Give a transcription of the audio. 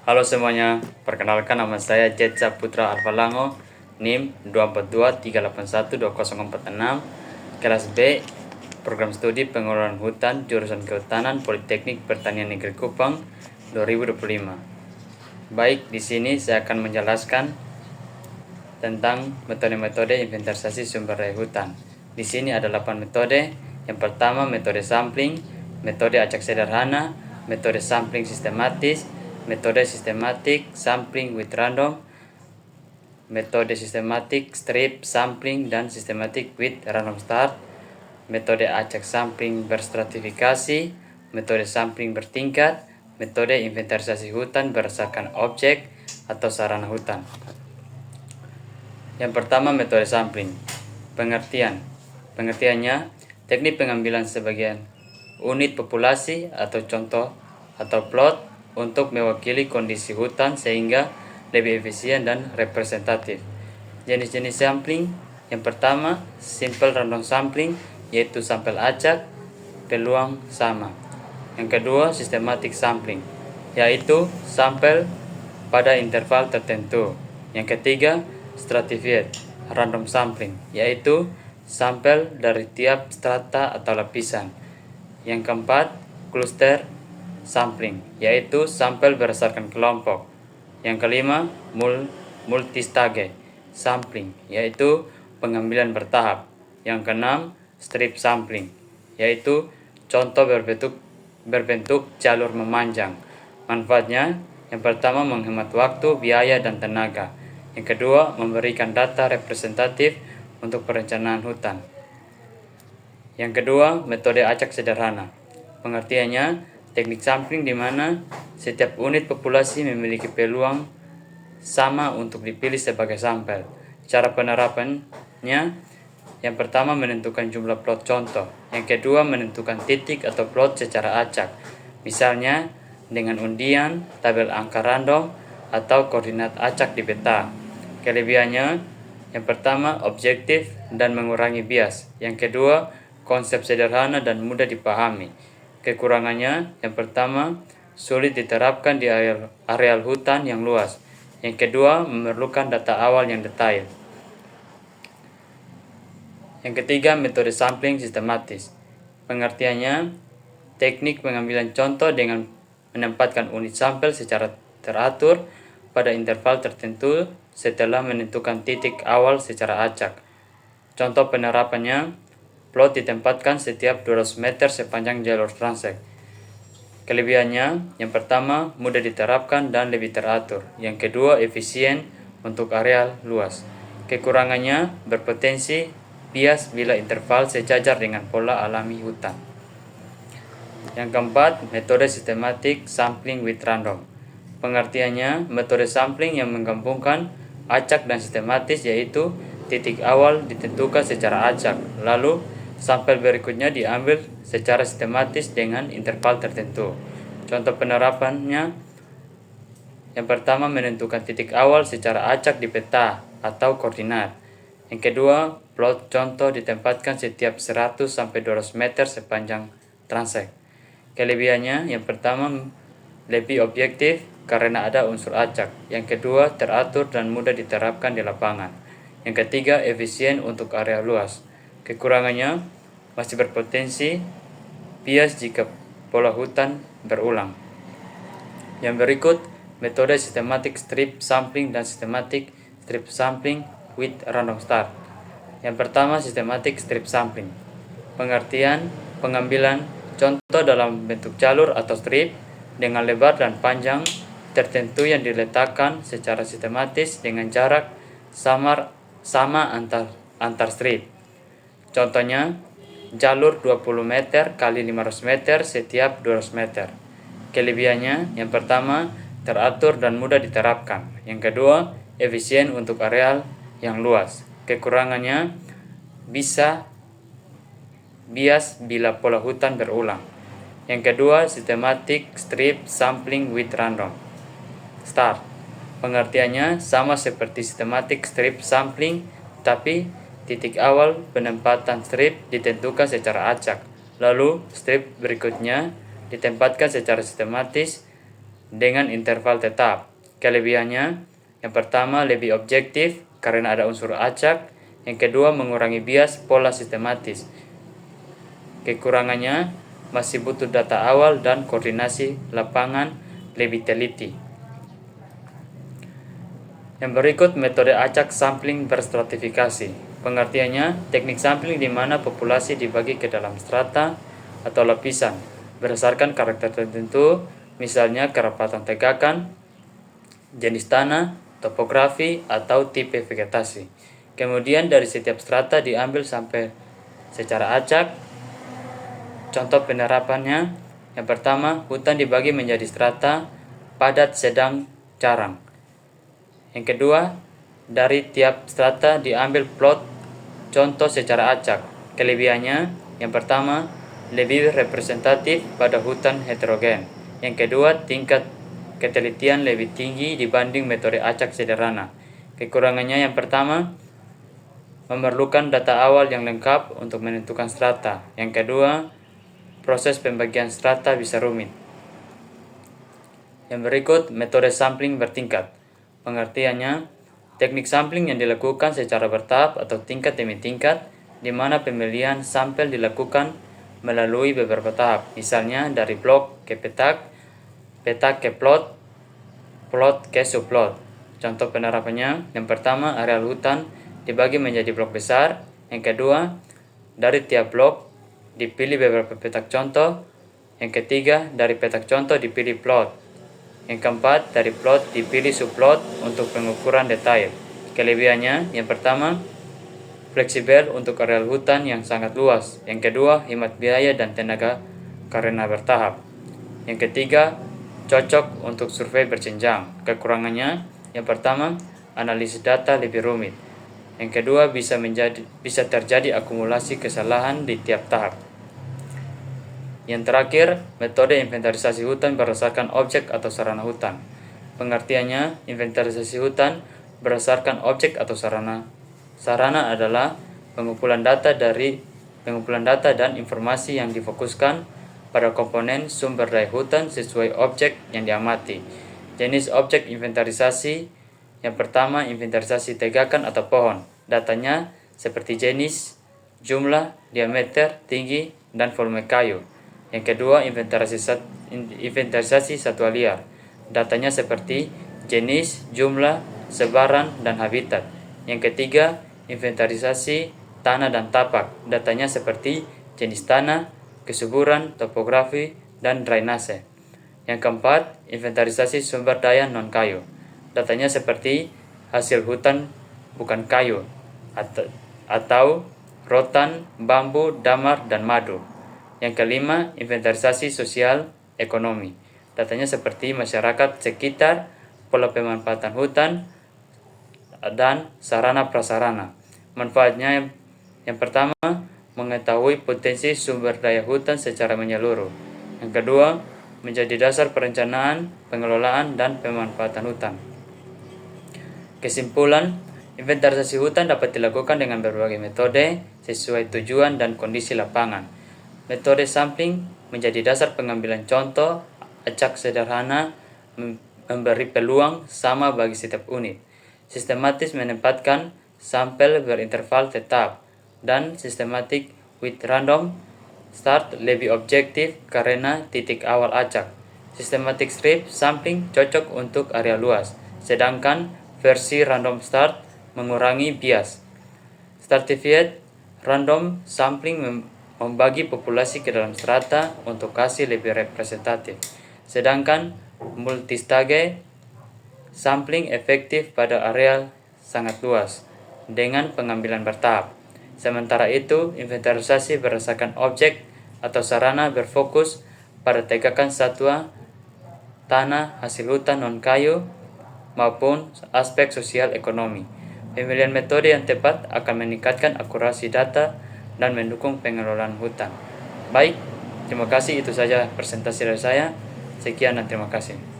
Halo semuanya, perkenalkan nama saya Jetsa Putra Alfalango, NIM 24238120446, kelas B, program studi pengelolaan hutan, jurusan Kehutanan, Politeknik Pertanian Negeri Kupang 2025. Baik, di sini saya akan menjelaskan tentang metode-metode inventarisasi sumber daya hutan. Di sini ada 8 metode. Yang pertama, metode sampling, metode acak sederhana, metode sampling sistematis, metode systematic sampling with random, metode systematic strip sampling dan systematic with random start, metode acak sampling berstratifikasi, metode sampling bertingkat, metode inventarisasi hutan berdasarkan objek atau sarana hutan. Yang pertama, metode sampling. Pengertiannya, teknik pengambilan sebagian unit populasi atau contoh atau plot untuk mewakili kondisi hutan sehingga lebih efisien dan representatif. Jenis-jenis sampling. Yang pertama, simple random sampling, yaitu sampel acak, peluang sama. Yang kedua, systematic sampling, yaitu sampel pada interval tertentu. Yang ketiga, stratified random sampling, yaitu sampel dari tiap strata atau lapisan. Yang keempat, cluster sampling, yaitu sampel berdasarkan kelompok. Yang kelima, multistage sampling, yaitu pengambilan bertahap. Yang keenam, strip sampling, yaitu contoh berbentuk jalur memanjang. Manfaatnya, yang pertama menghemat waktu, biaya, dan tenaga. Yang kedua, memberikan data representatif untuk perencanaan hutan. Yang kedua, metode acak sederhana. Pengertiannya, teknik sampling di mana setiap unit populasi memiliki peluang sama untuk dipilih sebagai sampel. Cara penerapannya, yang pertama menentukan jumlah plot contoh. Yang kedua, menentukan titik atau plot secara acak. Misalnya dengan undian, tabel angka random, atau koordinat acak di peta. Kelebihannya, yang pertama objektif dan mengurangi bias. Yang kedua, konsep sederhana dan mudah dipahami. Kekurangannya, yang pertama, sulit diterapkan di areal hutan yang luas. Yang kedua, memerlukan data awal yang detail. Yang ketiga, metode sampling sistematis. Pengertiannya, teknik pengambilan contoh dengan menempatkan unit sampel secara teratur pada interval tertentu setelah menentukan titik awal secara acak. Contoh penerapannya, plot ditempatkan setiap 200 meter sepanjang jalur transek. Kelebihannya, yang pertama, mudah diterapkan dan lebih teratur. Yang kedua, efisien untuk areal luas. Kekurangannya, berpotensi bias bila interval sejajar dengan pola alami hutan. Yang keempat, metode systematic sampling with random. Pengertiannya, metode sampling yang menggabungkan acak dan sistematis, yaitu titik awal ditentukan secara acak, lalu sampel berikutnya diambil secara sistematis dengan interval tertentu. Contoh penerapannya, yang pertama menentukan titik awal secara acak di peta atau koordinat. Yang kedua, plot contoh ditempatkan setiap 100-200 meter sepanjang transek. Kelebihannya, yang pertama lebih objektif karena ada unsur acak. Yang kedua, teratur dan mudah diterapkan di lapangan. Yang ketiga, efisien untuk area luas. Kekurangannya, masih berpotensi bias jika pola hutan berulang. Yang berikut, metode systematic strip sampling dan systematic strip sampling with random start. Yang pertama, systematic strip sampling. Pengertian, pengambilan contoh dalam bentuk jalur atau strip dengan lebar dan panjang tertentu yang diletakkan secara sistematis dengan jarak sama antar strip. Contohnya, jalur 20 meter kali 500 meter setiap 200 meter. Kelebihannya, yang pertama, teratur dan mudah diterapkan. Yang kedua, efisien untuk areal yang luas. Kekurangannya, bisa bias bila pola hutan berulang. Yang kedua, systematic strip sampling with random start. Pengertiannya sama seperti systematic strip sampling, tapi titik awal penempatan strip ditentukan secara acak, lalu strip berikutnya ditempatkan secara sistematis dengan interval tetap. Kelebihannya, yang pertama lebih objektif karena ada unsur acak. Yang kedua, mengurangi bias pola sistematis. Kekurangannya, masih butuh data awal dan koordinasi lapangan lebih teliti. Yang berikut metode acak sampling berstratifikasi. Pengertiannya, teknik sampling di mana populasi dibagi ke dalam strata atau lapisan berdasarkan karakter tertentu, misalnya kerapatan tegakan, jenis tanah, topografi, atau tipe vegetasi. Kemudian dari setiap strata diambil sampel secara acak. Contoh penerapannya, yang pertama, hutan dibagi menjadi strata padat, sedang, jarang. Yang kedua, dari tiap strata diambil plot contoh secara acak. Kelebihannya, yang pertama, lebih representatif pada hutan heterogen. Yang kedua, tingkat ketelitian lebih tinggi dibanding metode acak sederhana. Kekurangannya, yang pertama, memerlukan data awal yang lengkap untuk menentukan strata. Yang kedua, proses pembagian strata bisa rumit. Yang berikut, metode sampling bertingkat. Pengertiannya, teknik sampling yang dilakukan secara bertahap atau tingkat demi tingkat, di mana pemilihan sampel dilakukan melalui beberapa tahap, misalnya dari blok ke petak, petak ke plot, plot ke subplot. Contoh penerapannya, yang pertama, areal hutan dibagi menjadi blok besar. Yang kedua, dari tiap blok dipilih beberapa petak contoh. Yang ketiga, dari petak contoh dipilih plot. Yang keempat, dari plot dipilih subplot untuk pengukuran detail. Kelebihannya, yang pertama, fleksibel untuk areal hutan yang sangat luas. Yang kedua, hemat biaya dan tenaga karena bertahap. Yang ketiga, cocok untuk survei berjenjang. Kekurangannya, yang pertama, analisis data lebih rumit. Yang kedua, bisa terjadi akumulasi kesalahan di tiap tahap. Yang terakhir, metode inventarisasi hutan berdasarkan objek atau sarana hutan. Pengertiannya, inventarisasi hutan berdasarkan objek atau sarana. Sarana adalah pengumpulan data dan informasi yang difokuskan pada komponen sumber daya hutan sesuai objek yang diamati. Jenis objek inventarisasi, yang pertama, inventarisasi tegakan atau pohon. Datanya seperti jenis, jumlah, diameter, tinggi, dan volume kayu. Yang kedua, inventarisasi satwa liar. Datanya seperti jenis, jumlah, sebaran, dan habitat. Yang ketiga, inventarisasi tanah dan tapak. Datanya seperti jenis tanah, kesuburan, topografi, dan drainase. Yang keempat, inventarisasi sumber daya non-kayu. Datanya seperti hasil hutan bukan kayu, atau rotan, bambu, damar, dan madu. Yang kelima, inventarisasi sosial ekonomi. Datanya seperti masyarakat sekitar, pola pemanfaatan hutan, dan sarana prasarana. Manfaatnya, yang pertama, mengetahui potensi sumber daya hutan secara menyeluruh. Yang kedua, menjadi dasar perencanaan, pengelolaan, dan pemanfaatan hutan. Kesimpulan, inventarisasi hutan dapat dilakukan dengan berbagai metode sesuai tujuan dan kondisi lapangan. Metode sampling menjadi dasar pengambilan contoh acak sederhana, memberi peluang sama bagi setiap unit. Sistematis menempatkan sampel berinterval tetap, dan sistematik with random start lebih objektif karena titik awal acak. Systematic strip sampling cocok untuk area luas, sedangkan versi random start mengurangi bias. Stratified random sampling membagi populasi ke dalam strata untuk hasil lebih representatif, sedangkan multistage sampling efektif pada area sangat luas dengan pengambilan bertahap. Sementara itu, inventarisasi berdasarkan objek atau sarana berfokus pada tegakan satwa, tanah, hasil hutan non-kayu, maupun aspek sosial ekonomi. Pemilihan metode yang tepat akan meningkatkan akurasi data dan mendukung pengelolaan hutan. Baik, terima kasih, itu saja presentasi dari saya. Sekian dan terima kasih.